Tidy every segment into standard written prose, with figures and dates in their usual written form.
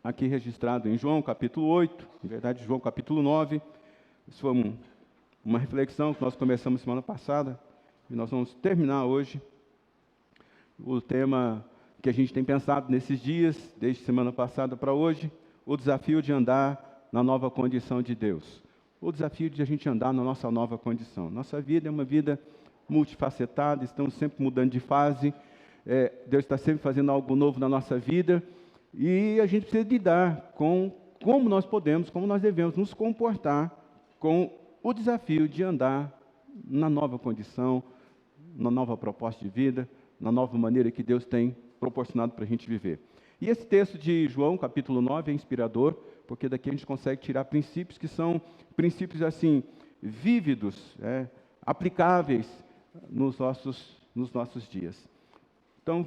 aqui registrado em João capítulo 8, em verdade João capítulo 9. Isso foi uma reflexão que nós começamos semana passada e nós vamos terminar hoje. O tema que a gente tem pensado nesses dias, desde semana passada para hoje, o desafio de andar na nova condição de Deus. O desafio de a gente andar na nossa nova condição. Nossa vida é uma vida multifacetada, estamos sempre mudando de fase, Deus está sempre fazendo algo novo na nossa vida, e a gente precisa lidar com como nós podemos, como nós devemos nos comportar com o desafio de andar na nova condição, na nova proposta de vida, na nova maneira que Deus tem proporcionado para a gente viver. E esse texto de João, capítulo 9, é inspirador, porque daqui a gente consegue tirar princípios que são princípios assim, vívidos, aplicáveis nos nossos dias. Então,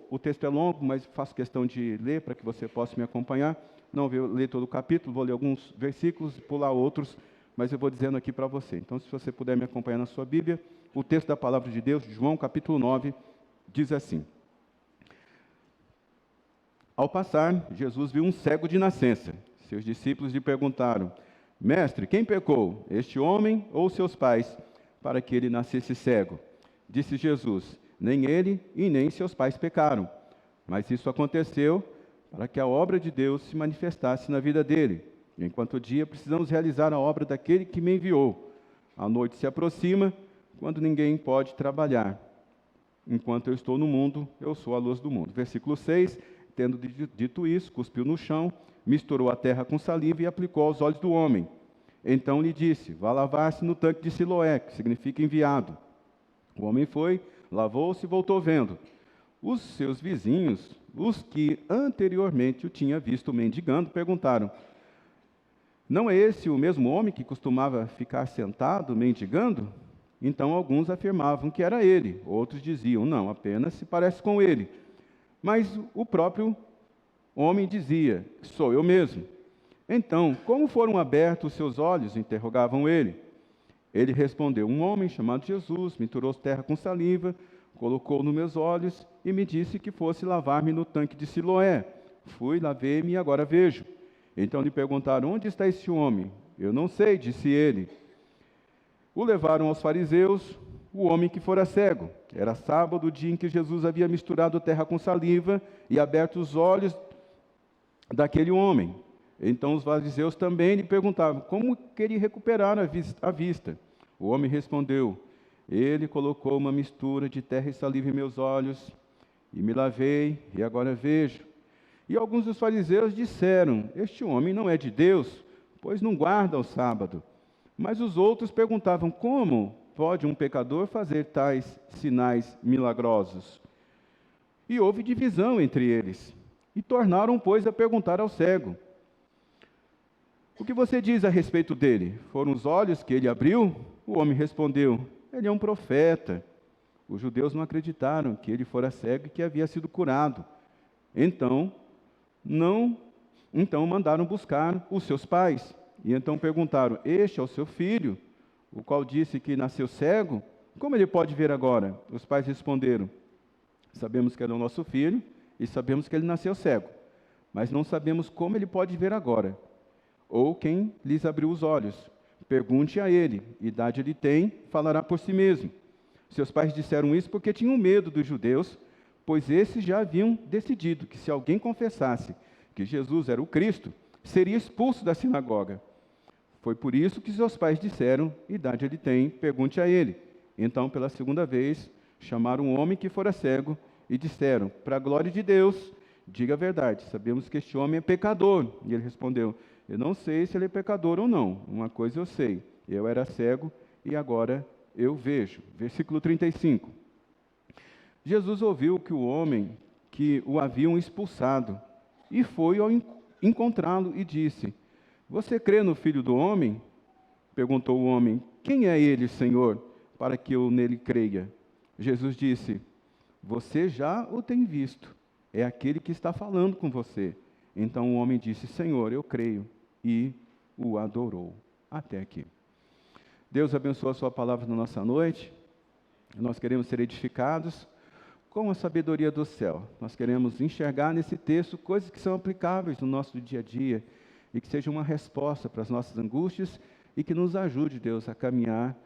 o texto é longo, mas faço questão de ler para que você possa me acompanhar. Não vou ler todo o capítulo, vou ler alguns versículos e pular outros, mas eu vou dizendo aqui para você. Então, se você puder me acompanhar na sua Bíblia, o texto da Palavra de Deus, João capítulo 9, diz assim: Ao passar, Jesus viu um cego de nascença. Seus discípulos lhe perguntaram: Mestre, quem pecou, este homem ou seus pais, para que ele nascesse cego? Disse Jesus: Nem ele e nem seus pais pecaram, mas isso aconteceu para que a obra de Deus se manifestasse na vida dele. Enquanto o dia, precisamos realizar a obra daquele que me enviou. A noite se aproxima, quando ninguém pode trabalhar. Enquanto eu estou no mundo, eu sou a luz do mundo. Versículo 6, tendo dito isso, cuspiu no chão, misturou a terra com saliva e aplicou aos olhos do homem. Então lhe disse: Vá lavar-se no tanque de Siloé, que significa enviado. O homem foi, lavou-se e voltou vendo. Os seus vizinhos, os que anteriormente o tinham visto mendigando, perguntaram: Não é esse o mesmo homem que costumava ficar sentado mendigando? Então alguns afirmavam que era ele, outros diziam: Não, apenas se parece com ele. Mas o próprio homem dizia: Sou eu mesmo. Então, como foram abertos os seus olhos? Interrogavam ele. Ele respondeu: Um homem chamado Jesus misturou terra com saliva, colocou nos meus olhos e me disse que fosse lavar-me no tanque de Siloé. Fui, lavei-me e agora vejo. Então lhe perguntaram: Onde está esse homem? Eu não sei, disse ele. O levaram aos fariseus, o homem que fora cego. Era sábado, o dia em que Jesus havia misturado terra com saliva e aberto os olhos daquele homem. Então os fariseus também lhe perguntavam como queria recuperar a vista. O homem respondeu: Ele colocou uma mistura de terra e saliva em meus olhos, e me lavei, e agora vejo. E alguns dos fariseus disseram: Este homem não é de Deus, pois não guarda o sábado. Mas os outros perguntavam: Como pode um pecador fazer tais sinais milagrosos? E houve divisão entre eles. E tornaram, pois, a perguntar ao cego: O que você diz a respeito dele? Foram os olhos que ele abriu? O homem respondeu: Ele é um profeta. Os judeus não acreditaram que ele fora cego e que havia sido curado. Então mandaram buscar os seus pais. E então perguntaram: Este é o seu filho, o qual disse que nasceu cego? Como ele pode ver agora? Os pais responderam: Sabemos que ele é o nosso filho e sabemos que ele nasceu cego, mas não sabemos como ele pode ver agora, ou quem lhes abriu os olhos. Pergunte a ele, idade ele tem, falará por si mesmo. Seus pais disseram isso porque tinham medo dos judeus, pois esses já haviam decidido que se alguém confessasse que Jesus era o Cristo, seria expulso da sinagoga. Foi por isso que seus pais disseram: idade ele tem, pergunte a ele. Então, pela segunda vez, chamaram um homem que fora cego e disseram: para a glória de Deus, diga a verdade, sabemos que este homem é pecador. E ele respondeu: Eu não sei se ele é pecador ou não, uma coisa eu sei, eu era cego e agora eu vejo. Versículo 35. Jesus ouviu que o homem que o haviam expulsado e foi ao encontrá-lo e disse: Você crê no Filho do Homem? Perguntou o homem: Quem é ele, Senhor, para que eu nele creia? Jesus disse: Você já o tem visto, é aquele que está falando com você. Então o homem disse: Senhor, eu creio, e o adorou. Até aqui. Deus abençoe a sua palavra na nossa noite. Nós queremos ser edificados com a sabedoria do céu, nós queremos enxergar nesse texto coisas que são aplicáveis no nosso dia a dia e que sejam uma resposta para as nossas angústias e que nos ajude, Deus, a caminhar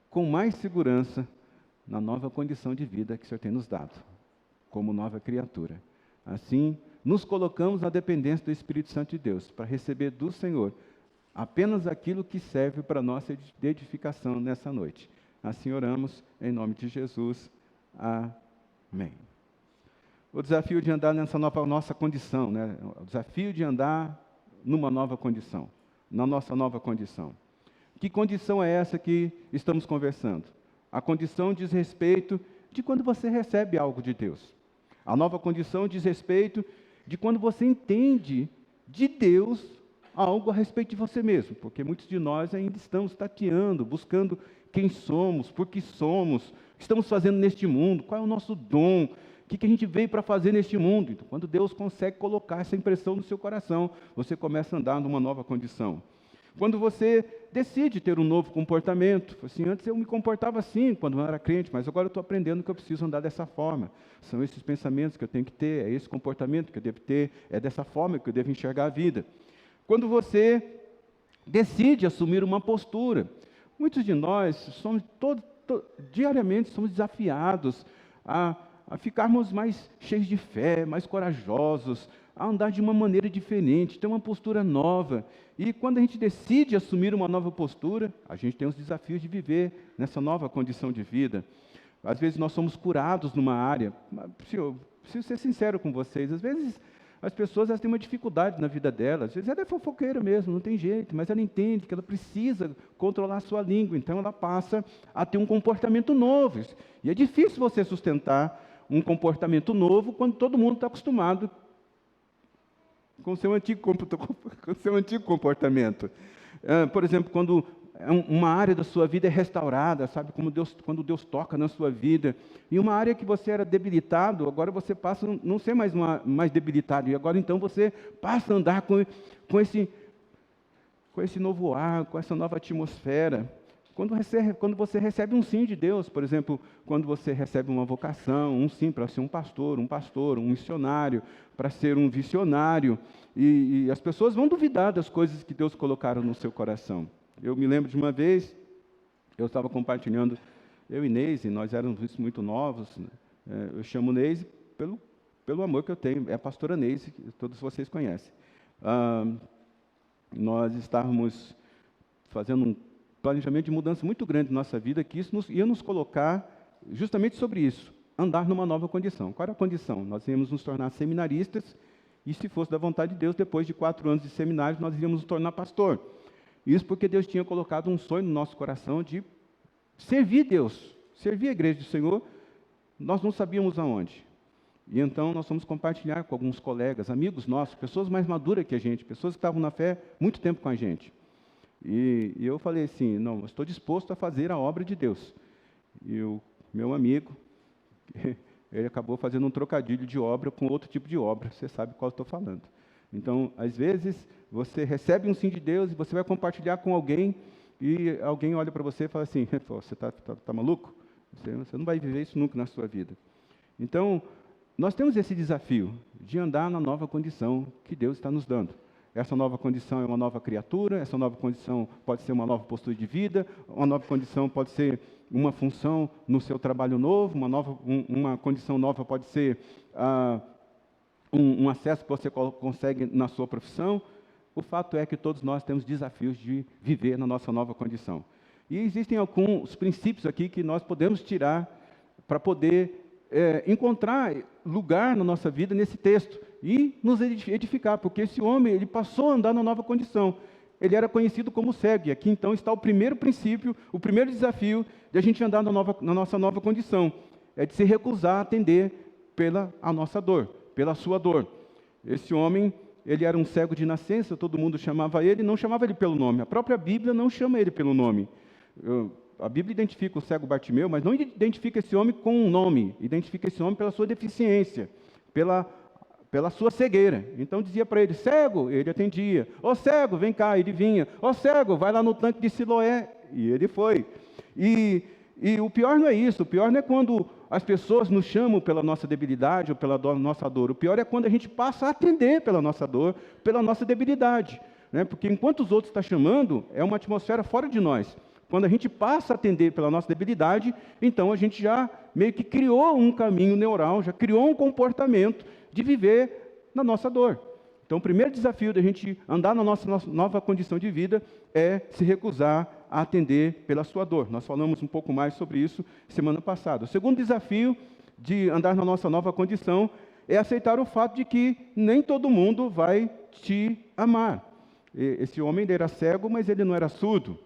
com mais segurança na nova condição de vida que o Senhor tem nos dado, como nova criatura. Assim, nos colocamos na dependência do Espírito Santo de Deus, para receber do Senhor apenas aquilo que serve para a nossa edificação nessa noite. Assim oramos, em nome de Jesus. Amém. O desafio de andar nessa nossa condição, né? O desafio de andar numa nova condição, na nossa nova condição. Que condição é essa que estamos conversando? A condição diz respeito de quando você recebe algo de Deus. A nova condição diz respeito de quando você entende de Deus algo a respeito de você mesmo, porque muitos de nós ainda estamos tateando, buscando quem somos, por que somos, o que estamos fazendo neste mundo, qual é o nosso dom, o que a gente veio para fazer neste mundo. Então, quando Deus consegue colocar essa impressão no seu coração, você começa a andar numa nova condição. Quando você decide ter um novo comportamento, assim, antes eu me comportava assim quando eu era crente, mas agora eu estou aprendendo que eu preciso andar dessa forma. São esses pensamentos que eu tenho que ter, é esse comportamento que eu devo ter, é dessa forma que eu devo enxergar a vida. Quando você decide assumir uma postura, muitos de nós somos diariamente somos desafiados a ficarmos mais cheios de fé, mais corajosos, a andar de uma maneira diferente, ter uma postura nova. E quando a gente decide assumir uma nova postura, a gente tem os desafios de viver nessa nova condição de vida. Às vezes nós somos curados numa área, preciso ser sincero com vocês, às vezes as pessoas elas têm uma dificuldade na vida delas, às vezes ela é fofoqueira mesmo, não tem jeito, mas ela entende que ela precisa controlar a sua língua, então ela passa a ter um comportamento novo. E é difícil você sustentar um comportamento novo quando todo mundo está acostumado com o seu antigo comportamento. Por exemplo, quando uma área da sua vida é restaurada, sabe, quando Deus toca na sua vida, e uma área que você era debilitado, agora você passa a não ser mais debilitado, e agora então você passa a andar com esse novo ar, com essa nova atmosfera. Quando você recebe um sim de Deus, por exemplo, quando você recebe uma vocação, um sim para ser um pastor, um missionário, para ser um visionário, e as pessoas vão duvidar das coisas que Deus colocaram no seu coração. Eu me lembro de uma vez, eu estava compartilhando, eu e Neise, nós éramos muito novos, né? Eu chamo Neise pelo amor que eu tenho, é a pastora Neise, que todos vocês conhecem. Nós estávamos fazendo um planejamento de mudança muito grande na nossa vida, que isso ia nos colocar justamente sobre isso, andar numa nova condição. Qual era a condição? Nós íamos nos tornar seminaristas, e se fosse da vontade de Deus, depois de 4 anos de seminário, nós iríamos nos tornar pastor. Isso porque Deus tinha colocado um sonho no nosso coração de servir Deus, servir a igreja do Senhor, nós não sabíamos aonde. E então nós fomos compartilhar com alguns colegas, amigos nossos, pessoas mais maduras que a gente, pessoas que estavam na fé muito tempo com a gente. E eu falei assim, não, eu estou disposto a fazer a obra de Deus. E o meu amigo, ele acabou fazendo um trocadilho de obra com outro tipo de obra, você sabe qual eu estou falando. Então, às vezes, você recebe um sim de Deus e você vai compartilhar com alguém e alguém olha para você e fala assim, você está maluco? Você não vai viver isso nunca na sua vida. Então, nós temos esse desafio de andar na nova condição que Deus está nos dando. Essa nova condição é uma nova criatura, essa nova condição pode ser uma nova postura de vida, uma nova condição pode ser uma função no seu trabalho novo, uma condição nova pode ser um acesso que você consegue na sua profissão. O fato é que todos nós temos desafios de viver na nossa nova condição. E existem alguns princípios aqui que nós podemos tirar para poder encontrar lugar na nossa vida nesse texto e nos edificar, porque esse homem ele passou a andar na nova condição. Ele era conhecido como cego, e aqui então está o primeiro princípio, o primeiro desafio de a gente andar na nossa nova condição, é de se recusar a atender pela nossa dor, pela sua dor. Esse homem, ele era um cego de nascença, todo mundo chamava ele, não chamava ele pelo nome, a própria Bíblia não chama ele pelo nome. A Bíblia identifica o cego Bartimeu, mas não identifica esse homem com um nome, identifica esse homem pela sua deficiência, pela sua cegueira. Então dizia para ele, cego, ele atendia. Ô cego, vem cá, ele vinha. Ô cego, vai lá no tanque de Siloé, e ele foi. E E o pior não é isso, o pior não é quando as pessoas nos chamam pela nossa debilidade ou pela nossa dor. O pior é quando a gente passa a atender pela nossa dor, pela nossa debilidade, né? Porque enquanto os outros estão chamando, é uma atmosfera fora de nós. Quando a gente passa a atender pela nossa debilidade, então a gente já meio que criou um caminho neural, já criou um comportamento de viver na nossa dor. Então, o primeiro desafio da gente andar na nossa nova condição de vida é se recusar a atender pela sua dor. Nós falamos um pouco mais sobre isso semana passada. O segundo desafio de andar na nossa nova condição é aceitar o fato de que nem todo mundo vai te amar. Esse homem ele era cego, mas ele não era surdo.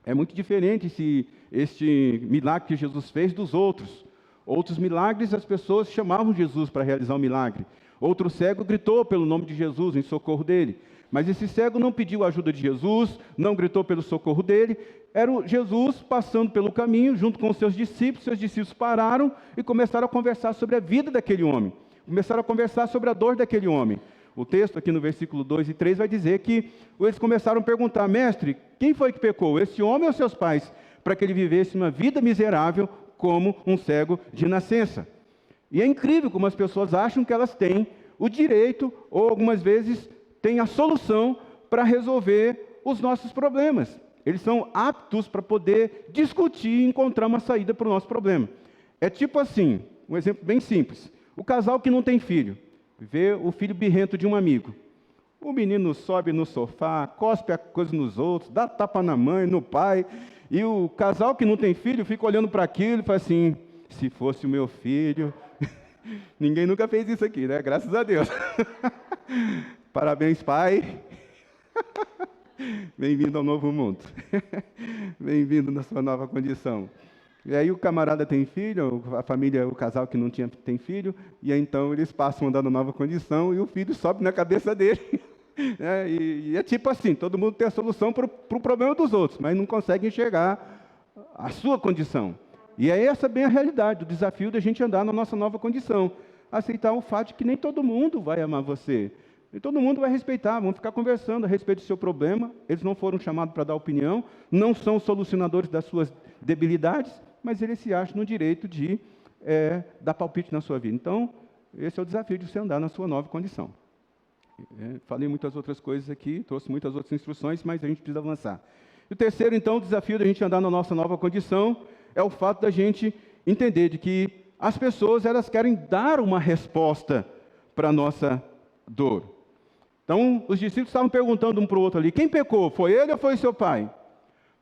É muito diferente este milagre que Jesus fez dos outros. Outros milagres, as pessoas chamavam Jesus para realizar o milagre. Outro cego gritou pelo nome de Jesus em socorro dele. Mas esse cego não pediu a ajuda de Jesus, não gritou pelo socorro dele. Era o Jesus passando pelo caminho, junto com os seus discípulos pararam e começaram a conversar sobre a vida daquele homem. Começaram a conversar sobre a dor daquele homem. O texto aqui no versículo 2 e 3 vai dizer que eles começaram a perguntar: mestre, quem foi que pecou, esse homem ou seus pais, para que ele vivesse uma vida miserável como um cego de nascença? E é incrível como as pessoas acham que elas têm o direito, ou algumas vezes têm a solução para resolver os nossos problemas. Eles são aptos para poder discutir e encontrar uma saída para o nosso problema. É tipo assim, um exemplo bem simples. O casal que não tem filho, vê o filho birrento de um amigo. O menino sobe no sofá, cospe a coisa nos outros, dá tapa na mãe, no pai, e o casal que não tem filho fica olhando para aquilo e fala assim: se fosse o meu filho... Ninguém nunca fez isso aqui, né? Graças a Deus. Parabéns, pai. Bem-vindo ao novo mundo. Bem-vindo na sua nova condição. E aí o camarada tem filho, a família, o casal que não tem filho, e aí, então eles passam a andar na nova condição e o filho sobe na cabeça dele. E é tipo assim, todo mundo tem a solução para o problema dos outros, mas não consegue enxergar a sua condição. E é essa bem a realidade, o desafio da gente andar na nossa nova condição. Aceitar o fato de que nem todo mundo vai amar você. E todo mundo vai respeitar, vão ficar conversando a respeito do seu problema. Eles não foram chamados para dar opinião, não são solucionadores das suas debilidades, mas eles se acham no direito de dar palpite na sua vida. Então, esse é o desafio de você andar na sua nova condição. Falei muitas outras coisas aqui, trouxe muitas outras instruções, mas a gente precisa avançar. E o terceiro, então, o desafio da gente andar na nossa nova condição é o fato da gente entender de que as pessoas, elas querem dar uma resposta para a nossa dor. Então, os discípulos estavam perguntando um para o outro ali: quem pecou? Foi ele ou foi seu pai?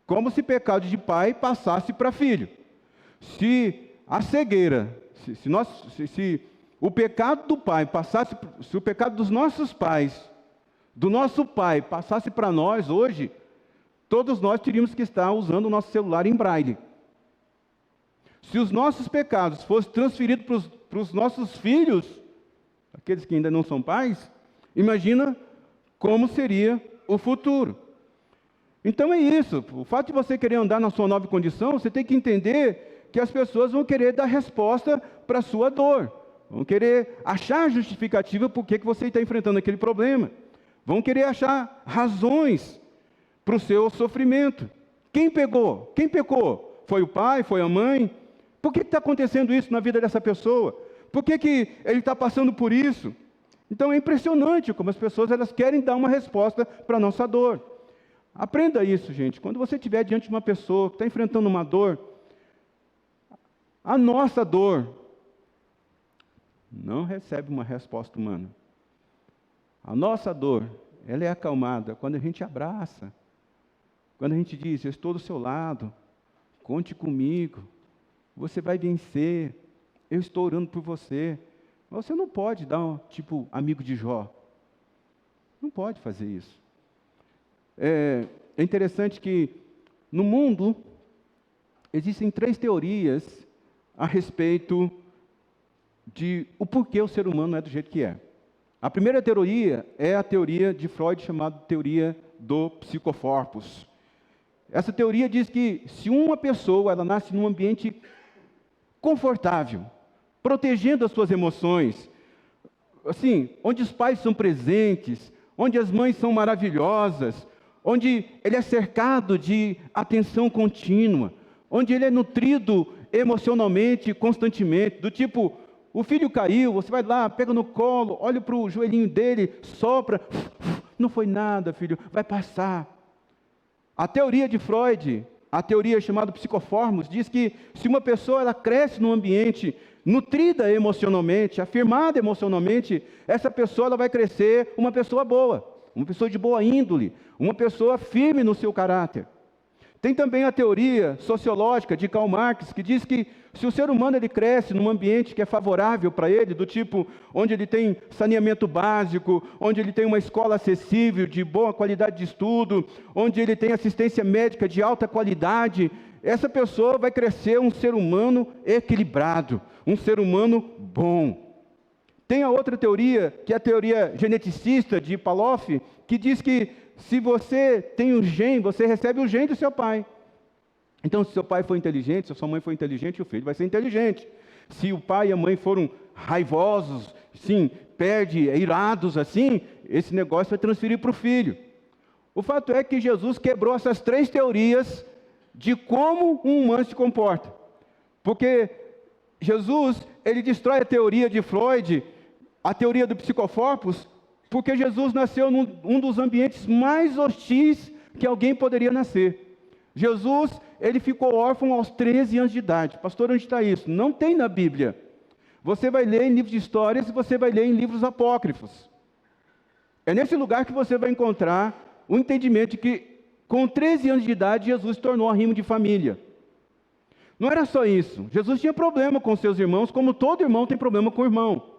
Como se pecado de pai passasse para filho. Se a cegueira, se o pecado do pai passasse, se o pecado dos nossos pais, do nosso pai, passasse para nós hoje, todos nós teríamos que estar usando o nosso celular em braille. Se os nossos pecados fossem transferidos para os nossos filhos, aqueles que ainda não são pais, imagina como seria o futuro. Então é isso, o fato de você querer andar na sua nova condição, você tem que entender que as pessoas vão querer dar resposta para a sua dor, vão querer achar justificativa por que você está enfrentando aquele problema, vão querer achar razões para o seu sofrimento. Quem pegou? Quem pecou? Foi o pai? Foi a mãe? Por que está acontecendo isso na vida dessa pessoa? Por que ele está passando por isso? Então é impressionante como as pessoas elas querem dar uma resposta para a nossa dor. Aprenda isso, gente. Quando você estiver diante de uma pessoa que está enfrentando uma dor, a nossa dor não recebe uma resposta humana. A nossa dor, ela é acalmada quando a gente abraça, quando a gente diz: eu estou do seu lado, conte comigo, você vai vencer, eu estou orando por você. Mas você não pode dar tipo amigo de Jó. Não pode fazer isso. É interessante que no mundo existem 3 teorias a respeito de o porquê o ser humano é do jeito que é. A primeira teoria é a teoria de Freud, chamada teoria do psicoforpos. Essa teoria diz que se uma pessoa ela nasce num ambiente confortável, protegendo as suas emoções, assim, onde os pais são presentes, onde as mães são maravilhosas, onde ele é cercado de atenção contínua, onde ele é nutrido emocionalmente, constantemente, do tipo, o filho caiu, você vai lá, pega no colo, olha para o joelhinho dele, sopra, não foi nada, filho, vai passar. A teoria de Freud, a teoria chamada psicoformos, diz que se uma pessoa ela cresce num ambiente nutrida emocionalmente, afirmada emocionalmente, essa pessoa ela vai crescer uma pessoa boa, uma pessoa de boa índole, uma pessoa firme no seu caráter. Tem também a teoria sociológica de Karl Marx, que diz que se o ser humano ele cresce num ambiente que é favorável para ele, do tipo onde ele tem saneamento básico, onde ele tem uma escola acessível, de boa qualidade de estudo, onde ele tem assistência médica de alta qualidade, essa pessoa vai crescer um ser humano equilibrado, um ser humano bom. Tem a outra teoria, que é a teoria geneticista de Pavlov, que diz que se você tem um gene, você recebe o gene do seu pai. Então, se seu pai for inteligente, se sua mãe for inteligente, o filho vai ser inteligente. Se o pai e a mãe foram raivosos, sim, irados assim, esse negócio vai transferir para o filho. O fato é que Jesus quebrou essas três teorias de como um humano se comporta. Porque Jesus, ele destrói a teoria de Freud, a teoria do psicoformos, porque Jesus nasceu num dos ambientes mais hostis que alguém poderia nascer. Jesus, ele ficou órfão aos 13 anos de idade. Pastor, onde está isso? Não tem na Bíblia. Você vai ler em livros de histórias e você vai ler em livros apócrifos. É nesse lugar que você vai encontrar o entendimento de que, com 13 anos de idade, Jesus se tornou arrimo de família. Não era só isso. Jesus tinha problema com seus irmãos, como todo irmão tem problema com o irmão.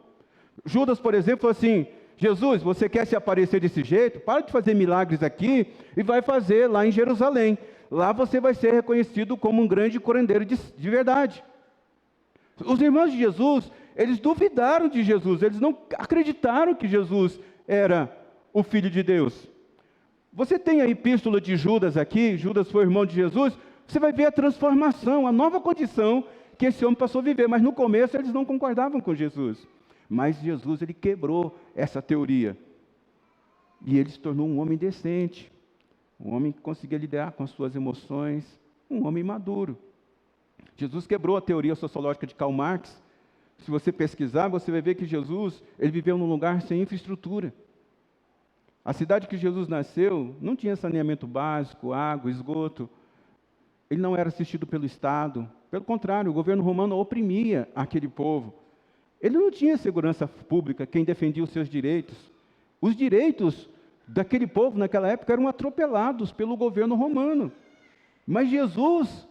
Judas, por exemplo, falou assim: Jesus, você quer se aparecer desse jeito? Para de fazer milagres aqui e vai fazer lá em Jerusalém. Lá você vai ser reconhecido como um grande curandeiro de verdade. Os irmãos de Jesus, eles duvidaram de Jesus, eles não acreditaram que Jesus era o Filho de Deus. Você tem a epístola de Judas aqui, Judas foi irmão de Jesus, você vai ver a transformação, a nova condição que esse homem passou a viver, mas no começo eles não concordavam com Jesus. Mas Jesus, ele quebrou essa teoria. E ele se tornou um homem decente, um homem que conseguia lidar com as suas emoções, um homem maduro. Jesus quebrou a teoria sociológica de Karl Marx. Se você pesquisar, você vai ver que Jesus, ele viveu num lugar sem infraestrutura. A cidade que Jesus nasceu não tinha saneamento básico, água, esgoto. Ele não era assistido pelo Estado. Pelo contrário, o governo romano oprimia aquele povo. Ele não tinha segurança pública, quem defendia os seus direitos. Os direitos daquele povo naquela época eram atropelados pelo governo romano. Mas Jesus,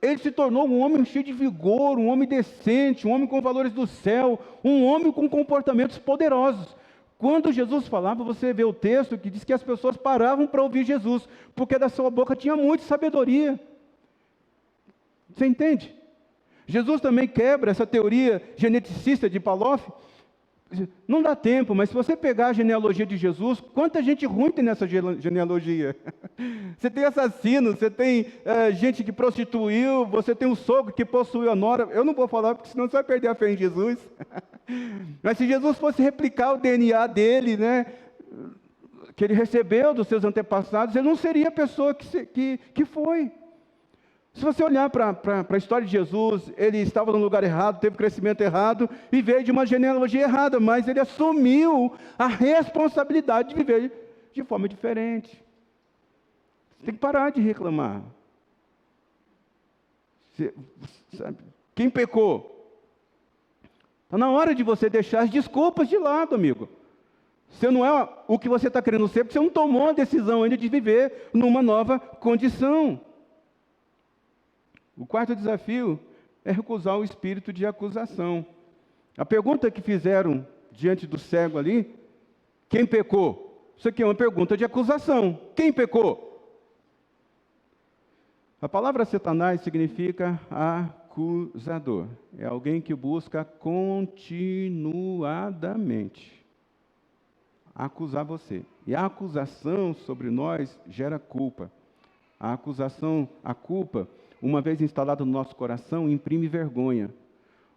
ele se tornou um homem cheio de vigor, um homem decente, um homem com valores do céu, um homem com comportamentos poderosos. Quando Jesus falava, você vê o texto que diz que as pessoas paravam para ouvir Jesus, porque da sua boca tinha muita sabedoria. Você entende? Jesus também quebra essa teoria geneticista de Pavlov. Não dá tempo, mas se você pegar a genealogia de Jesus, quanta gente ruim tem nessa genealogia? Você tem assassinos, você tem gente que prostituiu, você tem um sogro que possuiu a nora. Eu não vou falar, porque senão você vai perder a fé em Jesus. Mas se Jesus fosse replicar o DNA dele, né, que ele recebeu dos seus antepassados, ele não seria a pessoa que foi. Se você olhar para a história de Jesus, ele estava no lugar errado, teve crescimento errado e veio de uma genealogia errada, mas ele assumiu a responsabilidade de viver de forma diferente. Você tem que parar de reclamar. Sabe? Quem pecou? Está na hora de você deixar as desculpas de lado, amigo. Você não é o que você está querendo ser, porque você não tomou a decisão ainda de viver numa nova condição. O quarto desafio é recusar o espírito de acusação. A pergunta que fizeram diante do cego ali, quem pecou? Isso aqui é uma pergunta de acusação. Quem pecou? A palavra Satanás significa acusador. É alguém que busca continuadamente acusar você. E a acusação sobre nós gera culpa. A acusação, a culpa, uma vez instalada no nosso coração, imprime vergonha.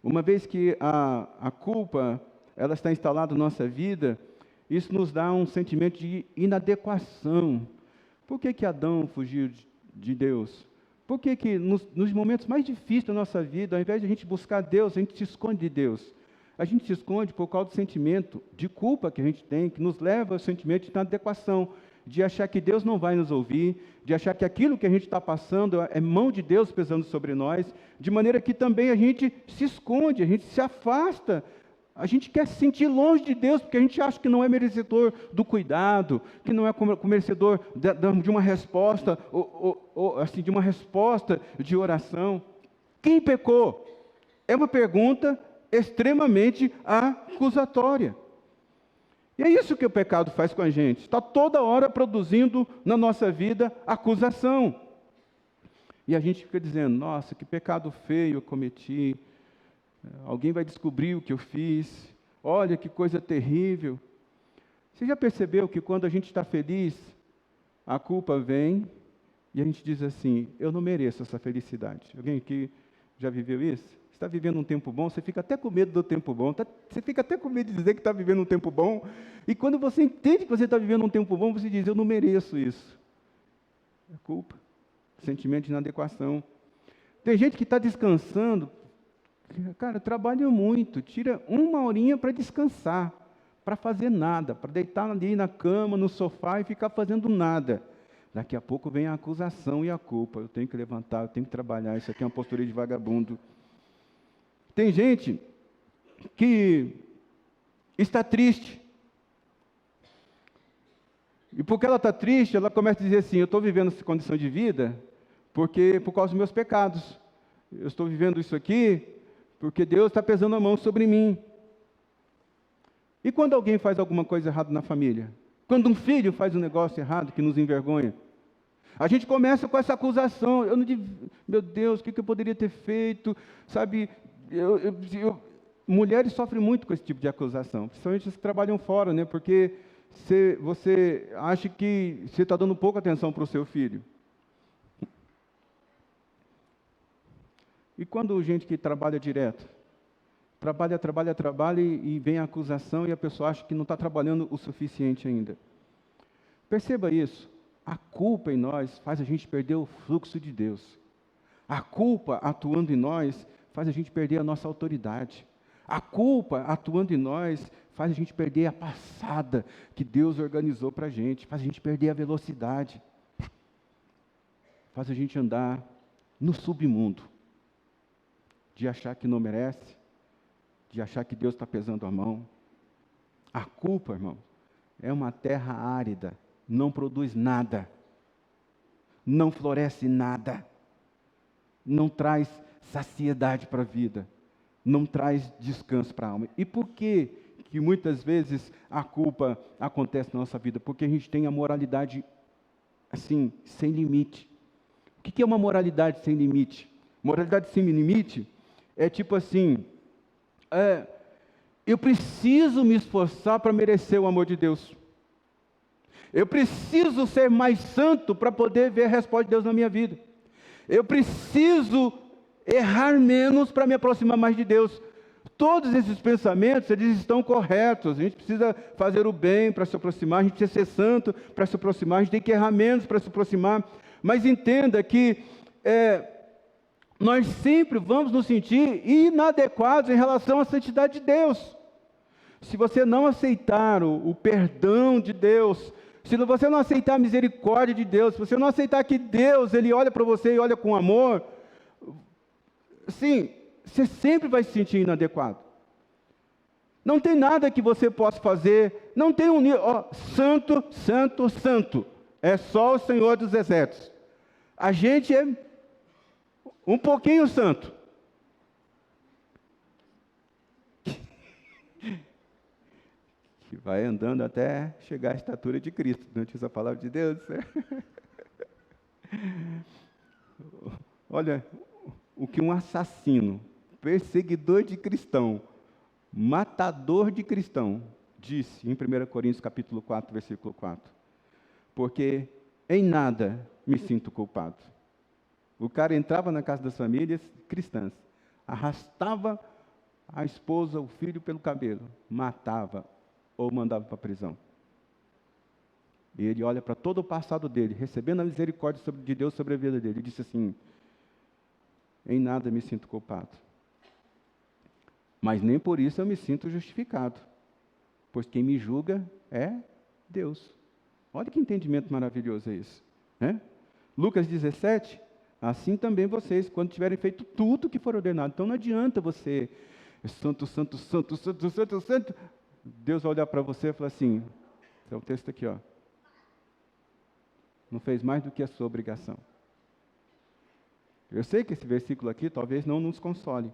Uma vez que a culpa ela está instalada na nossa vida, isso nos dá um sentimento de inadequação. Por que Adão fugiu de Deus? Por que que nos momentos mais difíceis da nossa vida, ao invés de a gente buscar Deus, a gente se esconde de Deus? A gente se esconde por causa do sentimento de culpa que a gente tem, que nos leva ao sentimento de inadequação, de achar que Deus não vai nos ouvir, de achar que aquilo que a gente está passando é mão de Deus pesando sobre nós, de maneira que também a gente se esconde, a gente se afasta, a gente quer se sentir longe de Deus, porque a gente acha que não é merecedor do cuidado, que não é merecedor de uma resposta, ou assim, de uma resposta de oração. Quem pecou? É uma pergunta extremamente acusatória. E é isso que o pecado faz com a gente. Está toda hora produzindo na nossa vida acusação. E a gente fica dizendo, nossa, que pecado feio eu cometi. Alguém vai descobrir o que eu fiz. Olha que coisa terrível. Você já percebeu que quando a gente está feliz, a culpa vem e a gente diz assim, eu não mereço essa felicidade. Alguém aqui já viveu isso? Você está vivendo um tempo bom, você fica até com medo do tempo bom, você fica até com medo de dizer que está vivendo um tempo bom, e quando você entende que você está vivendo um tempo bom, você diz, eu não mereço isso. É culpa, sentimento de inadequação. Tem gente que está descansando, cara, trabalha muito, tira uma horinha para descansar, para fazer nada, para deitar ali na cama, no sofá e ficar fazendo nada. Daqui a pouco vem a acusação e a culpa, eu tenho que levantar, eu tenho que trabalhar, isso aqui é uma postura de vagabundo. Tem gente que está triste. E porque ela está triste, ela começa a dizer assim, eu estou vivendo essa condição de vida por causa dos meus pecados. Eu estou vivendo isso aqui porque Deus está pesando a mão sobre mim. E quando alguém faz alguma coisa errada na família? Quando um filho faz um negócio errado que nos envergonha? A gente começa com essa acusação, meu Deus, o que eu poderia ter feito? Sabe, mulheres sofrem muito com esse tipo de acusação, principalmente as que trabalham fora, né? Porque você acha que você está dando pouca atenção para o seu filho. E quando gente que trabalha direto, trabalha e vem a acusação e a pessoa acha que não está trabalhando o suficiente ainda. Perceba isso, a culpa em nós faz a gente perder o fluxo de Deus. A culpa atuando em nós faz a gente perder a nossa autoridade. A culpa atuando em nós faz a gente perder a passada que Deus organizou para a gente, faz a gente perder a velocidade, faz a gente andar no submundo, de achar que não merece, de achar que Deus está pesando a mão. A culpa, irmão, é uma terra árida, não produz nada, não floresce nada, não traz saciedade para a vida, não traz descanso para a alma. E por que muitas vezes a culpa acontece na nossa vida? Porque a gente tem a moralidade, assim, sem limite. O que é uma moralidade sem limite? Moralidade sem limite é tipo assim, eu preciso me esforçar para merecer o amor de Deus. Eu preciso ser mais santo para poder ver a resposta de Deus na minha vida. Eu preciso errar menos para me aproximar mais de Deus. Todos esses pensamentos, eles estão corretos. A gente precisa fazer o bem para se aproximar, a gente precisa ser santo para se aproximar, a gente tem que errar menos para se aproximar. Mas entenda que nós sempre vamos nos sentir inadequados em relação à santidade de Deus. Se você não aceitar o perdão de Deus, se você não aceitar a misericórdia de Deus, se você não aceitar que Deus, Ele olha para você e olha com amor, sim, você sempre vai se sentir inadequado. Não tem nada que você possa fazer, não tem um nível, santo, santo, santo, é só o Senhor dos Exércitos. A gente é um pouquinho santo. Que vai andando até chegar à estatura de Cristo, não diz a palavra de Deus? Olha, o que um assassino, perseguidor de cristão, matador de cristão, disse em 1 Coríntios capítulo 4, versículo 4. Porque em nada me sinto culpado. O cara entrava na casa das famílias cristãs, arrastava a esposa, o filho pelo cabelo, matava ou mandava para a prisão. E ele olha para todo o passado dele, recebendo a misericórdia de Deus sobre a vida dele, e disse assim, em nada me sinto culpado. Mas nem por isso eu me sinto justificado, pois quem me julga é Deus. Olha que entendimento maravilhoso é isso, né? Lucas 17, assim também vocês, quando tiverem feito tudo que for ordenado. Então não adianta você, santo, santo, santo, santo, santo, santo. Deus vai olhar para você e falar assim, é o texto aqui, ó. Não fez mais do que a sua obrigação. Eu sei que esse versículo aqui talvez não nos console.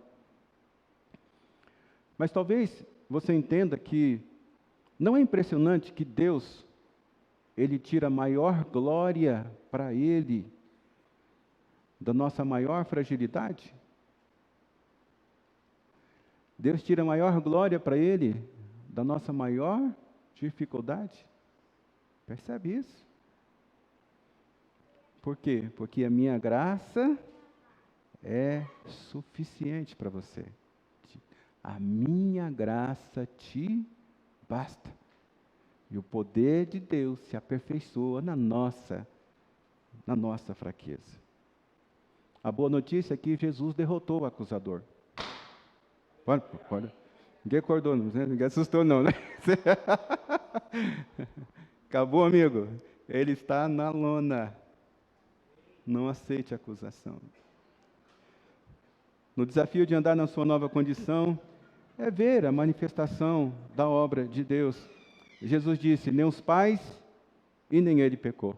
Mas talvez você entenda que não é impressionante que Deus, Ele tira a maior glória para Ele da nossa maior fragilidade? Deus tira a maior glória para Ele da nossa maior dificuldade? Percebe isso? Por quê? Porque a minha graça é suficiente para você. A minha graça te basta. E o poder de Deus se aperfeiçoa na nossa fraqueza. A boa notícia é que Jesus derrotou o acusador. Olha. Ninguém acordou, não, né? Ninguém assustou não, né? Acabou, amigo. Ele está na lona. Não aceite a acusação. No desafio de andar na sua nova condição, é ver a manifestação da obra de Deus. Jesus disse, nem os pais e nem ele pecou.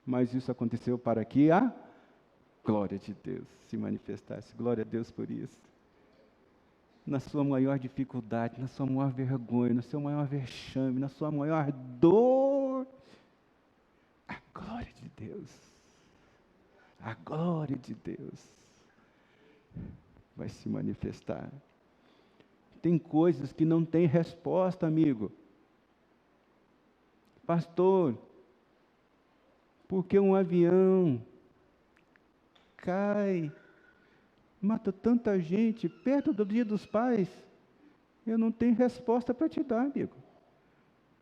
Mas isso aconteceu para que a glória de Deus se manifestasse. Glória a Deus por isso. Na sua maior dificuldade, na sua maior vergonha, no seu maior vexame, na sua maior dor, a glória de Deus, a glória de Deus vai se manifestar. Tem coisas que não têm resposta, amigo. Pastor, por que um avião cai, mata tanta gente perto do Dia dos Pais? Eu não tenho resposta para te dar, amigo.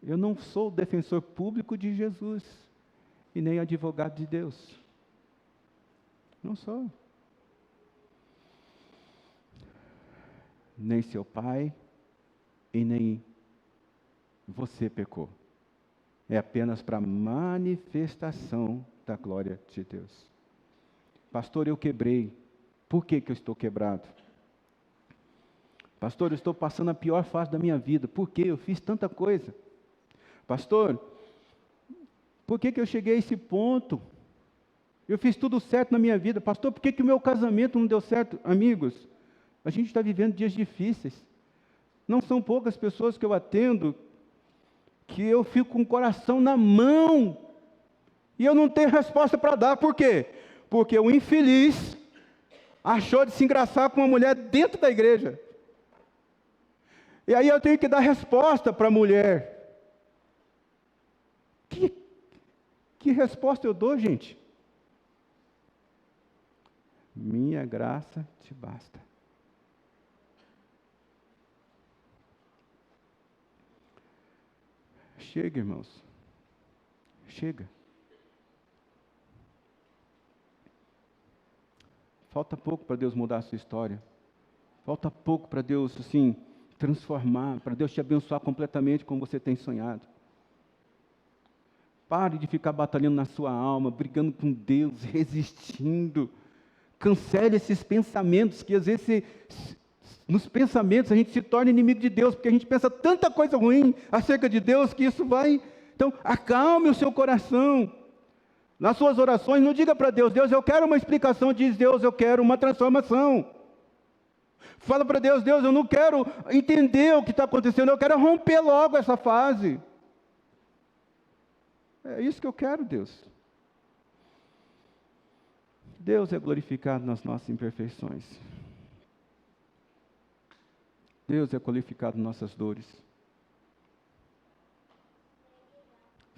Eu não sou o defensor público de Jesus e nem advogado de Deus. Não sou. Nem seu pai e nem você pecou. É apenas para manifestação da glória de Deus. Pastor, eu quebrei. Por que eu estou quebrado? Pastor, eu estou passando a pior fase da minha vida. Por que eu fiz tanta coisa? Pastor, por que eu cheguei a esse ponto? Eu fiz tudo certo na minha vida. Pastor, por que o meu casamento não deu certo? Amigos, a gente está vivendo dias difíceis. Não são poucas pessoas que eu atendo que eu fico com o coração na mão e eu não tenho resposta para dar. Por quê? Porque o infeliz achou de se engraçar com uma mulher dentro da igreja. E aí eu tenho que dar resposta para a mulher. Que resposta eu dou, gente? Minha graça te basta. Chega, irmãos. Chega. Falta pouco para Deus mudar a sua história. Falta pouco para Deus, assim, transformar, para Deus te abençoar completamente como você tem sonhado. Pare de ficar batalhando na sua alma, brigando com Deus, resistindo. Cancele esses pensamentos que às vezes nos pensamentos a gente se torna inimigo de Deus, porque a gente pensa tanta coisa ruim acerca de Deus que isso vai... Então, acalme o seu coração. Nas suas orações, não diga para Deus, Deus, eu quero uma explicação, diz Deus, eu quero uma transformação. Fala para Deus, Deus, eu não quero entender o que está acontecendo, eu quero romper logo essa fase. É isso que eu quero, Deus. Deus é glorificado nas nossas imperfeições. Deus é glorificado nas nossas dores.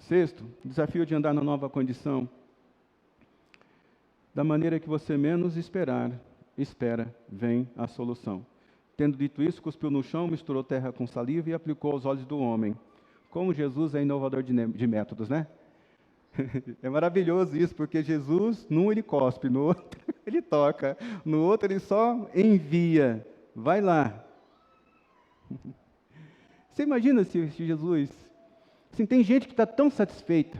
Sexto, desafio de andar na nova condição. Da maneira que você menos espera, vem a solução. Tendo dito isso, cuspiu no chão, misturou terra com saliva e aplicou aos olhos do homem. Como Jesus é inovador de métodos, né? É maravilhoso isso, porque Jesus, num ele cospe, no outro ele toca, no outro ele só envia. Vai lá. Você imagina se Jesus... Assim, tem gente que está tão satisfeita,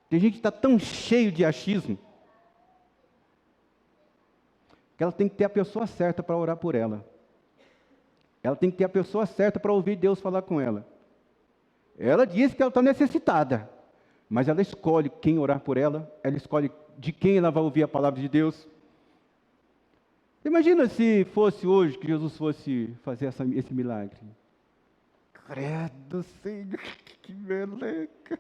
tem gente que está tão cheio de achismo, que ela tem que ter a pessoa certa para orar por ela. Ela tem que ter a pessoa certa para ouvir Deus falar com ela. Ela diz que ela está necessitada, mas ela escolhe quem orar por ela, ela escolhe de quem ela vai ouvir a palavra de Deus. Imagina se fosse hoje que Jesus fosse fazer esse milagre. Credo, Senhor, que meleca.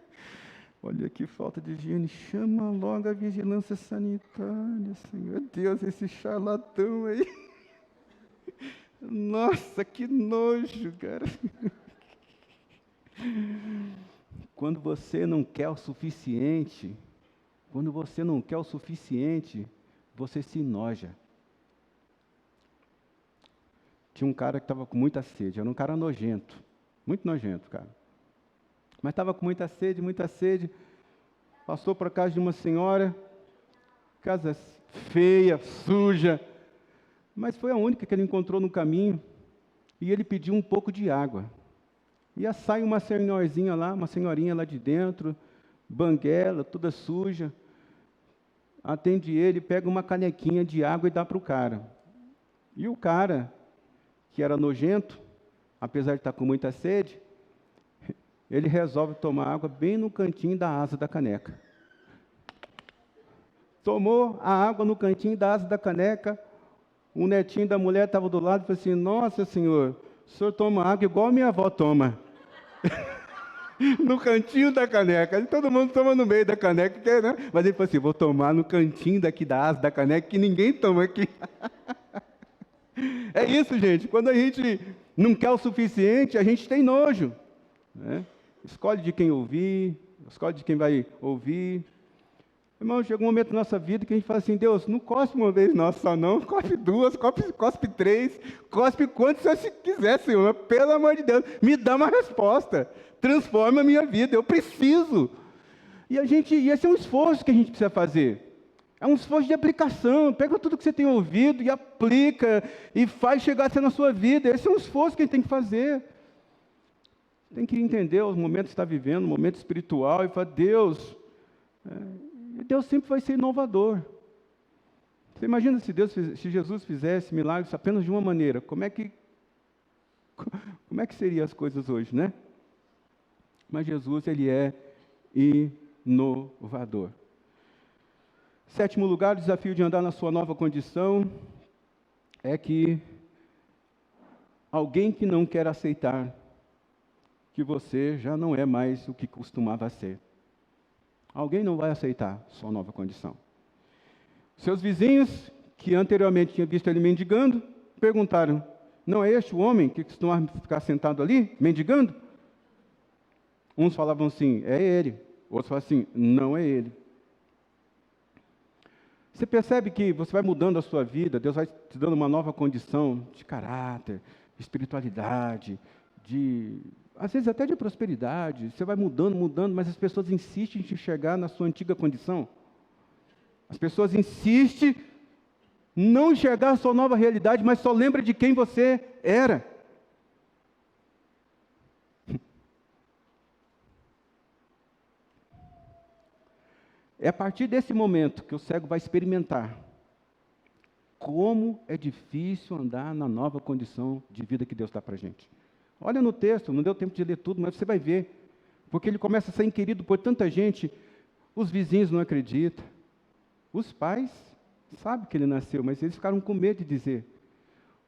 Olha que falta de higiene. Chama logo a vigilância sanitária, Senhor. Deus, esse charlatão aí. Nossa, que nojo, cara. Quando você não quer o suficiente, você se enoja. Tinha um cara que estava com muita sede, era um cara nojento, muito nojento, cara. Mas estava com muita sede, passou para a casa de uma senhora, casa feia, suja, mas foi a única que ele encontrou no caminho, e ele pediu um pouco de água. E sai uma senhorinha lá de dentro, banguela, toda suja, atende ele, pega uma canequinha de água e dá para o cara. E o cara, que era nojento, apesar de estar com muita sede, ele resolve tomar água bem no cantinho da asa da caneca. Tomou a água no cantinho da asa da caneca, o netinho da mulher estava do lado e falou assim: nossa, senhor, o senhor toma água igual minha avó toma. No cantinho da caneca. Todo mundo toma no meio da caneca, né? Mas ele falou assim: vou tomar no cantinho daqui da asa da caneca, que ninguém toma aqui. É isso, gente. Quando a gente não quer o suficiente, a gente tem nojo, né? Escolhe de quem ouvir, escolhe de quem vai ouvir. Irmão, chega um momento na nossa vida que a gente fala assim: Deus, não cospe uma vez nossa só não, cospe duas, cospe três, cospe quantos você quiser, Senhor, pelo amor de Deus, me dá uma resposta, transforma a minha vida, eu preciso. E esse é um esforço que a gente precisa fazer. É um esforço de aplicação. Pega tudo que você tem ouvido e aplica e faz chegar a ser na sua vida. Esse é um esforço que a gente tem que fazer. Tem que entender os momentos que está vivendo, o momento espiritual, e falar: Deus, Deus sempre vai ser inovador. Você imagina se Jesus fizesse milagres apenas de uma maneira, como é que seriam as coisas hoje, né? Mas Jesus, ele é inovador. Sétimo lugar, o desafio de andar na sua nova condição é que alguém que não quer aceitar que você já não é mais o que costumava ser. Alguém não vai aceitar sua nova condição. Seus vizinhos, que anteriormente tinham visto ele mendigando, perguntaram: não é este o homem que costumava ficar sentado ali, mendigando? Uns falavam assim: é ele. Outros falavam assim: não é ele. Você percebe que você vai mudando a sua vida, Deus vai te dando uma nova condição de caráter, de espiritualidade, às vezes até de prosperidade. Você vai mudando, mas as pessoas insistem em te enxergar na sua antiga condição. As pessoas insistem em não enxergar a sua nova realidade, mas só lembra de quem você era. É a partir desse momento que o cego vai experimentar como é difícil andar na nova condição de vida que Deus dá para a gente. Olha no texto, não deu tempo de ler tudo, mas você vai ver. Porque ele começa a ser inquirido por tanta gente. Os vizinhos não acreditam. Os pais sabem que ele nasceu, mas eles ficaram com medo de dizer.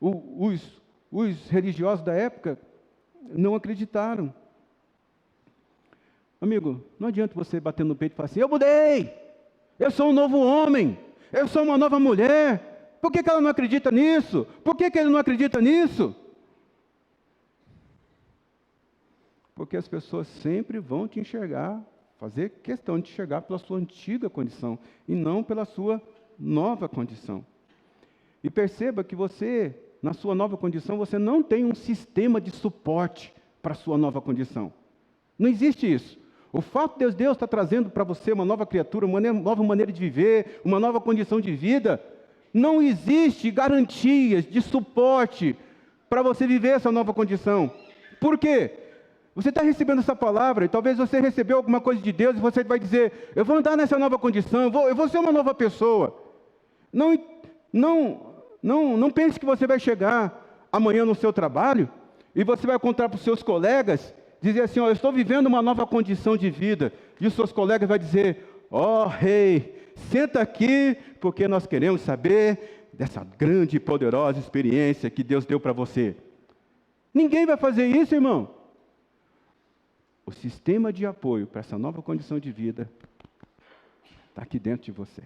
Os religiosos da época não acreditaram. Amigo, não adianta você bater no peito e falar assim: eu mudei, eu sou um novo homem, eu sou uma nova mulher. Por que ela não acredita nisso? Por que ele não acredita nisso? Porque as pessoas sempre vão te enxergar, fazer questão de te enxergar pela sua antiga condição, e não pela sua nova condição. E perceba que você, na sua nova condição, você não tem um sistema de suporte para a sua nova condição. Não existe isso. O fato de Deus estar trazendo para você uma nova criatura, uma nova maneira de viver, uma nova condição de vida, não existe garantias de suporte para você viver essa nova condição. Por quê? Você está recebendo essa palavra, e talvez você recebeu alguma coisa de Deus, e você vai dizer, eu vou andar nessa nova condição, eu vou ser uma nova pessoa. Não pense que você vai chegar amanhã no seu trabalho, e você vai contar para os seus colegas, dizer assim, eu estou vivendo uma nova condição de vida, e os seus colegas vão dizer, rei, senta aqui, porque nós queremos saber dessa grande e poderosa experiência que Deus deu para você. Ninguém vai fazer isso, irmão. O sistema de apoio para essa nova condição de vida está aqui dentro de você.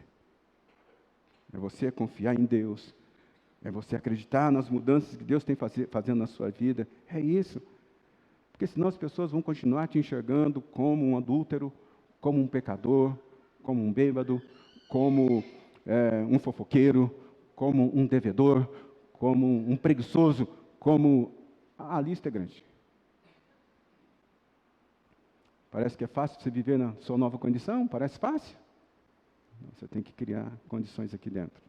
É você confiar em Deus, é você acreditar nas mudanças que Deus tem fazendo na sua vida, é isso. Porque senão as pessoas vão continuar te enxergando como um adúltero, como um pecador, como um bêbado, como um fofoqueiro, como um devedor, como um preguiçoso, como... A lista é grande. Parece que é fácil você viver na sua nova condição? Parece fácil? Você tem que criar condições aqui dentro.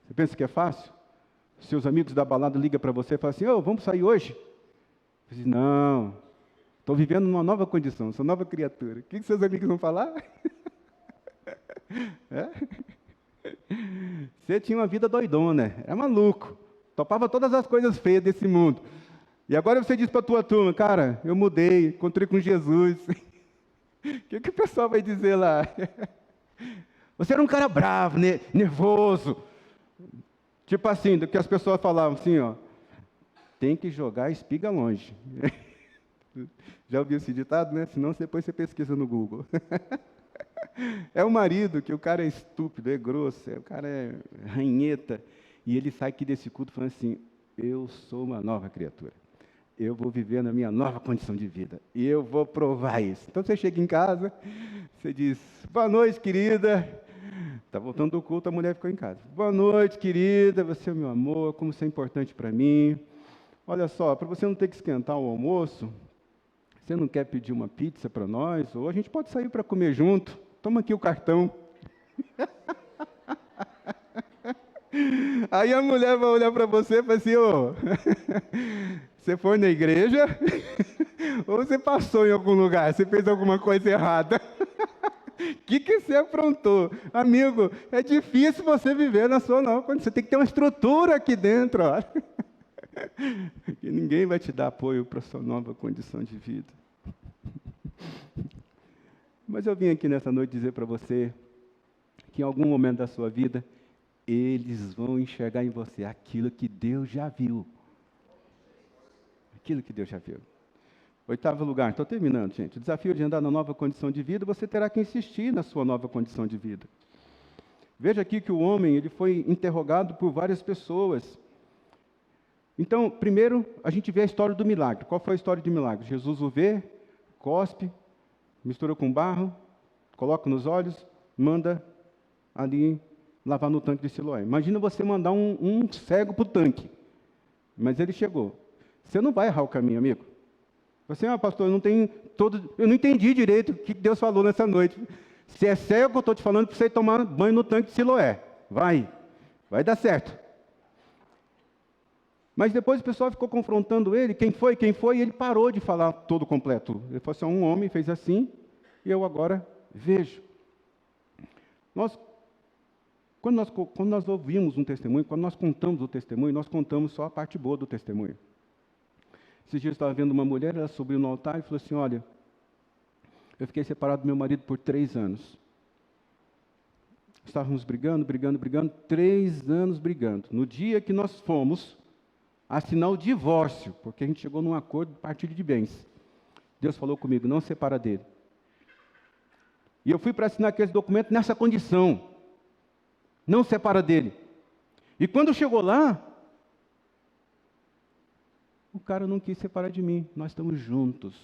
Você pensa que é fácil? Seus amigos da balada ligam para você e falam assim, vamos sair hoje? Você diz, não, estou vivendo numa nova condição, sou nova criatura. O que seus amigos vão falar? Você tinha uma vida doidona, é maluco, topava todas as coisas feias desse mundo. E agora você diz para a tua turma, cara, eu mudei, encontrei com Jesus. O que o pessoal vai dizer lá? Você era um cara bravo, nervoso. Tipo assim, do que as pessoas falavam assim, tem que jogar a espiga longe. Já ouviu esse ditado, né? Senão depois você pesquisa no Google. É o marido, que o cara é estúpido, é grosso, o cara é ranheta, e ele sai aqui desse culto falando assim, eu sou uma nova criatura. Eu vou viver na minha nova condição de vida. E eu vou provar isso. Então você chega em casa, você diz, boa noite, querida. Está voltando do culto, a mulher ficou em casa. Boa noite, querida, você é o meu amor, como você é importante para mim. Olha só, para você não ter que esquentar o almoço, você não quer pedir uma pizza para nós? Ou a gente pode sair para comer junto. Toma aqui o cartão. Aí a mulher vai olhar para você e fala assim, você foi na igreja? Ou você passou em algum lugar? Você fez alguma coisa errada? O que você aprontou? Amigo, é difícil você viver na sua nova condição. Você tem que ter uma estrutura aqui dentro. E ninguém vai te dar apoio para a sua nova condição de vida. Mas eu vim aqui nessa noite dizer para você que em algum momento da sua vida, eles vão enxergar em você aquilo que Deus já viu. Aquilo que Deus já viu. 8º lugar, estou terminando, gente. O desafio de andar na nova condição de vida, você terá que insistir na sua nova condição de vida. Veja aqui que o homem, ele foi interrogado por várias pessoas. Então, primeiro, a gente vê a história do milagre. Qual foi a história do milagre? Jesus o vê, cospe, mistura com barro, coloca nos olhos, manda ali lavar no tanque de Siloé. Imagina você mandar um cego para o tanque. Mas ele chegou. Você não vai errar o caminho, amigo. Você, pastor, eu não entendi direito o que Deus falou nessa noite. Se é cego, eu estou te falando para você tomar banho no tanque de Siloé. Vai dar certo. Mas depois o pessoal ficou confrontando ele, quem foi, e ele parou de falar todo completo. Ele falou assim, um homem fez assim, e eu agora vejo. Quando nós ouvimos um testemunho, quando nós contamos o testemunho, nós contamos só a parte boa do testemunho. Esses dias eu estava vendo uma mulher, ela subiu no altar e falou assim, olha, eu fiquei separado do meu marido por 3 anos. Estávamos brigando, 3 anos brigando. No dia que nós fomos assinar o divórcio, porque a gente chegou num acordo de partilha de bens, Deus falou comigo, não separa dele. E eu fui para assinar aquele documento nessa condição, não separa dele. E quando chegou lá, o cara não quis separar de mim. Nós estamos juntos,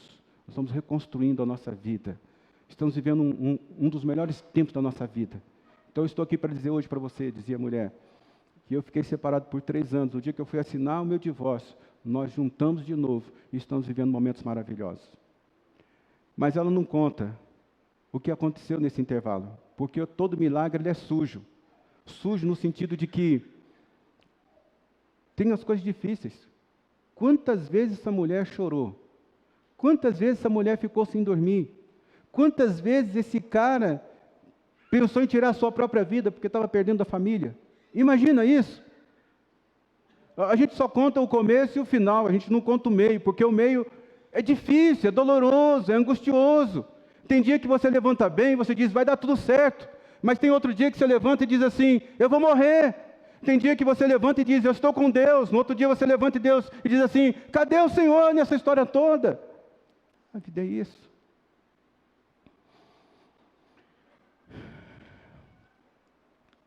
nós estamos reconstruindo a nossa vida, estamos vivendo um dos melhores tempos da nossa vida. Então eu estou aqui para dizer hoje para você, dizia a mulher, que eu fiquei separado por 3 anos. O dia que eu fui assinar o meu divórcio, nós juntamos de novo e estamos vivendo momentos maravilhosos. Mas ela não conta o que aconteceu nesse intervalo, porque todo milagre ele é sujo. Sujo no sentido de que tem as coisas difíceis. Quantas vezes essa mulher chorou? Quantas vezes essa mulher ficou sem dormir? Quantas vezes esse cara pensou em tirar a sua própria vida porque estava perdendo a família? Imagina isso. A gente só conta o começo e o final, a gente não conta o meio, porque o meio é difícil, é doloroso, é angustioso. Tem dia que você levanta bem, você diz, vai dar tudo certo. Mas tem outro dia que você levanta e diz assim, eu vou morrer. Tem dia que você levanta e diz, eu estou com Deus. No outro dia você levanta e diz assim, cadê o Senhor nessa história toda? A vida é isso.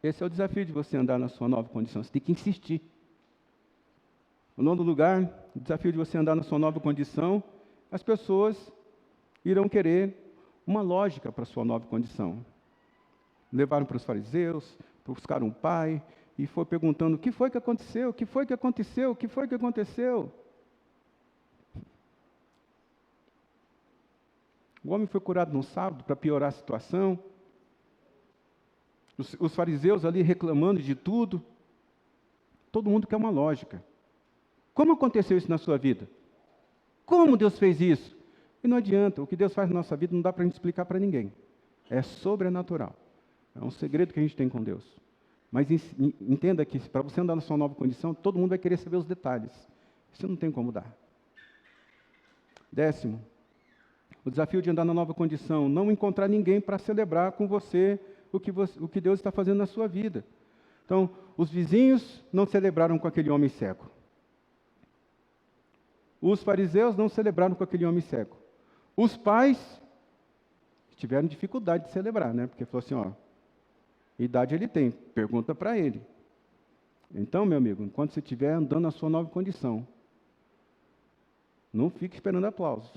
Esse é o desafio de você andar na sua nova condição. Você tem que insistir. No nono lugar, o desafio de você andar na sua nova condição, as pessoas irão querer uma lógica para a sua nova condição. Levaram para os fariseus, buscaram um pai, e foi perguntando, o que foi que aconteceu? O que foi que aconteceu? O que foi que aconteceu? O homem foi curado no sábado para piorar a situação. Os fariseus ali reclamando de tudo. Todo mundo quer uma lógica. Como aconteceu isso na sua vida? Como Deus fez isso? E não adianta, o que Deus faz na nossa vida não dá para a gente explicar para ninguém. É sobrenatural. É um segredo que a gente tem com Deus. Mas entenda que para você andar na sua nova condição, todo mundo vai querer saber os detalhes. Isso não tem como dar. 10º, o desafio de andar na nova condição, não encontrar ninguém para celebrar com você o que Deus está fazendo na sua vida. Então, os vizinhos não celebraram com aquele homem cego. Os fariseus não celebraram com aquele homem cego. Os pais tiveram dificuldade de celebrar, né? Porque falou assim, ó, idade ele tem, pergunta para ele. Então, meu amigo, enquanto você estiver andando na sua nova condição, não fique esperando aplausos.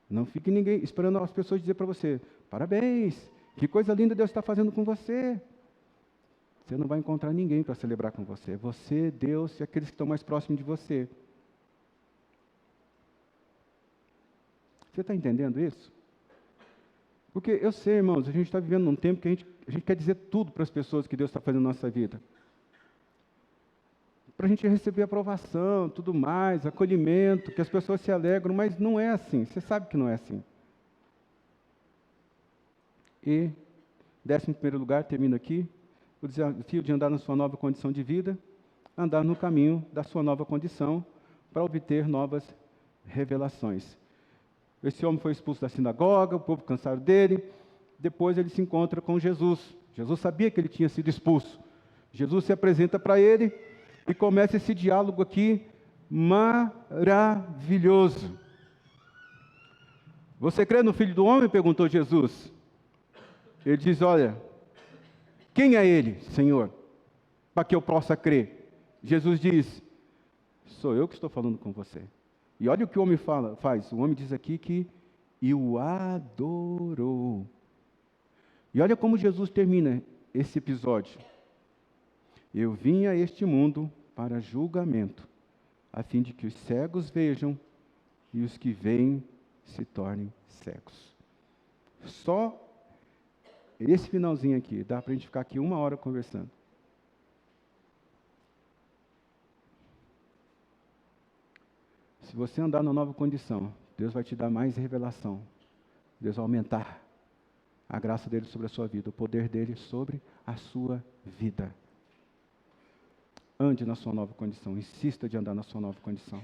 Não fique ninguém esperando as pessoas dizer para você, parabéns, que coisa linda Deus está fazendo com você. Você não vai encontrar ninguém para celebrar com você. Você, Deus e aqueles que estão mais próximos de você. Você está entendendo isso? Porque eu sei, irmãos, a gente está vivendo num tempo que a gente quer dizer tudo para as pessoas que Deus está fazendo na nossa vida. Para a gente receber aprovação, tudo mais, acolhimento, que as pessoas se alegram, mas não é assim. Você sabe que não é assim. E, 11º lugar, termino aqui, o desafio de andar na sua nova condição de vida, andar no caminho da sua nova condição para obter novas revelações. Esse homem foi expulso da sinagoga, o povo cansaram dele, depois ele se encontra com Jesus. Jesus sabia que ele tinha sido expulso. Jesus se apresenta para ele e começa esse diálogo aqui maravilhoso. Você crê no Filho do Homem? Perguntou Jesus. Ele diz, olha, quem é ele, Senhor, para que eu possa crer? Jesus diz, sou eu que estou falando com você. E olha o que o homem faz. O homem diz aqui que e o adorou. E olha como Jesus termina esse episódio. Eu vim a este mundo para julgamento, a fim de que os cegos vejam e os que veem se tornem cegos. Só esse finalzinho aqui, dá para a gente ficar aqui 1 hora conversando. Se você andar na nova condição, Deus vai te dar mais revelação. Deus vai aumentar a graça dele sobre a sua vida, o poder dele sobre a sua vida. Ande na sua nova condição, insista de andar na sua nova condição.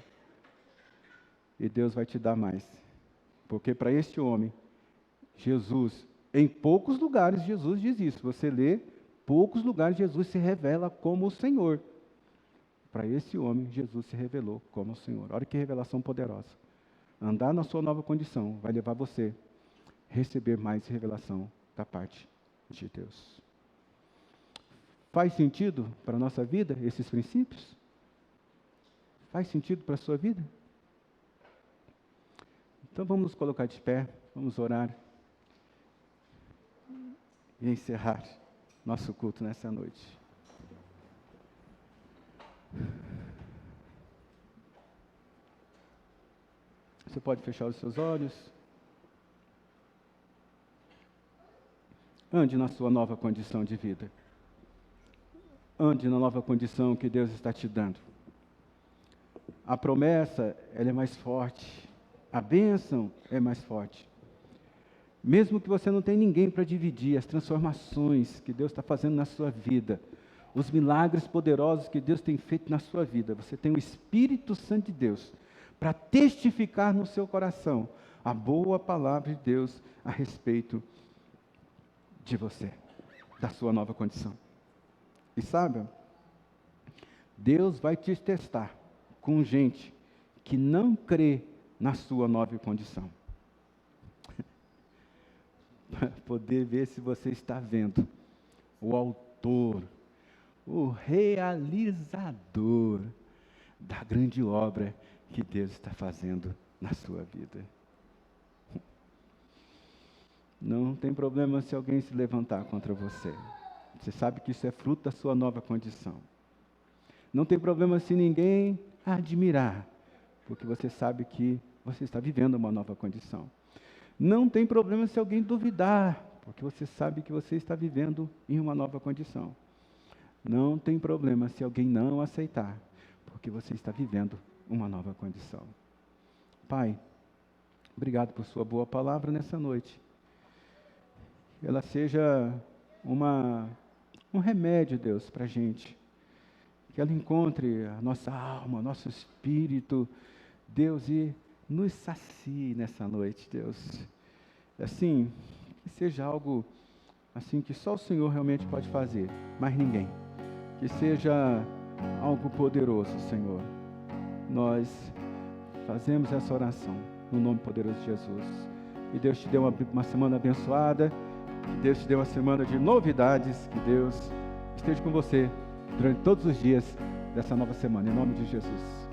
E Deus vai te dar mais. Porque para este homem, Jesus, em poucos lugares Jesus diz isso. Você lê, poucos lugares Jesus se revela como o Senhor. Para esse homem, Jesus se revelou como o Senhor. Olha que revelação poderosa. Andar na sua nova condição vai levar você a receber mais revelação da parte de Deus. Faz sentido para a nossa vida esses princípios? Faz sentido para a sua vida? Então vamos nos colocar de pé, vamos orar e encerrar nosso culto nessa noite. Você pode fechar os seus olhos. ande na sua nova condição de vida. Ande na nova condição que Deus está te dando. A promessa, ela é mais forte. A bênção é mais forte. Mesmo que você não tenha ninguém para dividir as transformações que Deus está fazendo na sua vida, os milagres poderosos que Deus tem feito na sua vida, você tem o Espírito Santo de Deus para testificar no seu coração a boa palavra de Deus a respeito de você, da sua nova condição. E sabe, Deus vai te testar com gente que não crê na sua nova condição. Para poder ver se você está vendo o autor, o realizador da grande obra que Deus está fazendo na sua vida. Não tem problema se alguém se levantar contra você. Você sabe que isso é fruto da sua nova condição. Não tem problema se ninguém admirar, porque você sabe que você está vivendo uma nova condição. Não tem problema se alguém duvidar, porque você sabe que você está vivendo em uma nova condição. Não tem problema se alguém não aceitar, porque você está vivendo uma nova condição. Pai, obrigado por sua boa palavra nessa noite. Que ela seja um remédio, Deus, para a gente. Que ela encontre a nossa alma, nosso espírito, Deus, e nos sacie nessa noite, Deus. Assim, que seja algo assim que só o Senhor realmente pode fazer, mais ninguém. Que seja algo poderoso, Senhor. Nós fazemos essa oração no nome poderoso de Jesus. Que Deus te dê uma semana abençoada. Que Deus te dê uma semana de novidades. Que Deus esteja com você durante todos os dias dessa nova semana. Em nome de Jesus.